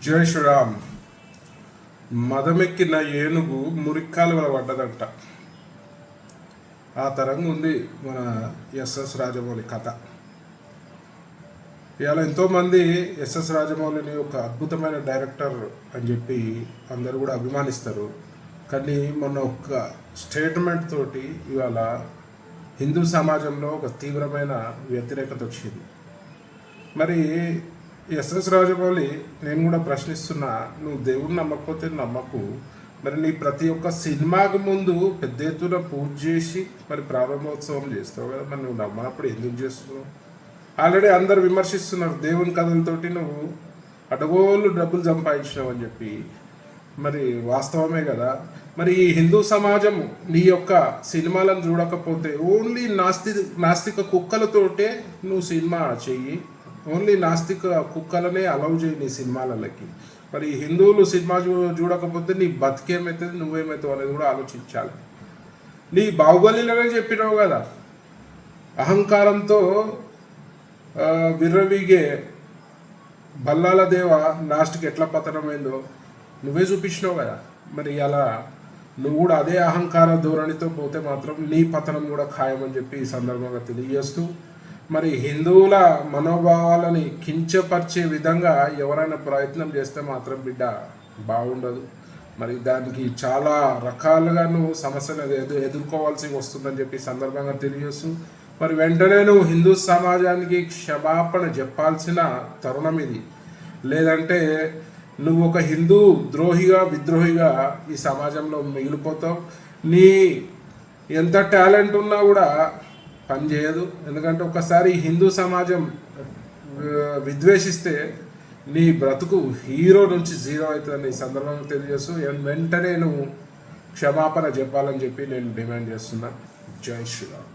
జై శ్రీరామ్. మదమెక్కిన ఏనుగు మురిక్కాలువల పడ్డదంట. ఆ తరంగా ఉంది మన ఎస్ఎస్ రాజమౌళి కథ. ఇవాళ ఎంతోమంది ఎస్ఎస్ రాజమౌళిని ఒక అద్భుతమైన డైరెక్టర్ అని చెప్పి అందరూ కూడా అభిమానిస్తారు. కానీ మొన్న ఒక స్టేట్మెంట్ తోటి ఇవాళ హిందూ సమాజంలో ఒక తీవ్రమైన వ్యతిరేకత వచ్చింది. మరి ఎస్ఎస్ రాజమౌళి, నేను కూడా ప్రశ్నిస్తున్నా, నువ్వు దేవుడిని నమ్మకపోతే నమ్మకు, మరి నీ ప్రతి ఒక్క సినిమాకి ముందు పెద్ద ఎత్తున పూజ చేసి మరి ప్రారంభోత్సవం చేస్తావు కదా, మరి నువ్వు నమ్మనప్పుడు ఎందుకు చేస్తున్నావు? ఆల్రెడీ అందరు విమర్శిస్తున్నారు, దేవుని కథలతోటి నువ్వు అడగోళ్ళు డబ్బులు సంపాదించినావు అని చెప్పి. మరి వాస్తవమే కదా. మరి ఈ హిందూ సమాజం నీ యొక్క సినిమాలను చూడకపోతే ఓన్లీ నాస్తిక కుక్కలతోటే నువ్వు సినిమా చెయ్యి, ఓన్లీ నాస్తిక కుక్కలనే అలౌ చేయి నీ సినిమాలకి. మరి హిందువులు సినిమా చూడకపోతే నీ బతికేమవుతుంది, నువ్వేమవుతావు అనేది కూడా ఆలోచించాలి. నీ బాహుబలిలోనే చెప్పినావు కదా, అహంకారంతో విర్రవీగే బల్లాల దేవ లాస్ట్కి ఎట్లా పతనమైందో నువ్వే చూపించినావు కదా. మరి అలా నువ్వు కూడా అదే అహంకార ధోరణితో పోతే మాత్రం నీ పతనం కూడా ఖాయమని చెప్పి ఈ సందర్భంగా తెలియజేస్తూ, మరి హిందువుల మనోభావాలని కించపరిచే విధంగా ఎవరైనా ప్రయత్నం చేస్తే మాత్రం బిడ్డ బాగుండదు. మరి దానికి చాలా రకాలుగా నువ్వు సమస్యను ఎదుర్కోవాల్సి వస్తుందని చెప్పి సందర్భంగా తెలియజేస్తూ, మరి వెంటనే నువ్వు హిందూ సమాజానికి క్షమాపణ చెప్పాల్సిన తరుణం ఇది. లేదంటే నువ్వు ఒక హిందూ ద్రోహిగా విద్రోహిగా ఈ సమాజంలో మిగిలిపోతావు. నీ ఎంత టాలెంట్ ఉన్నా కూడా పనిచేయదు. ఎందుకంటే ఒకసారి హిందూ సమాజం విద్వేషిస్తే నీ బ్రతుకు హీరో నుంచి జీరో అవుతుందని ఈ సందర్భంగా తెలియజేస్తూ వెంటనే నువ్వు క్షమాపణ చెప్పాలని చెప్పి నేను డిమాండ్ చేస్తున్నా. జై శ్రీరామ్.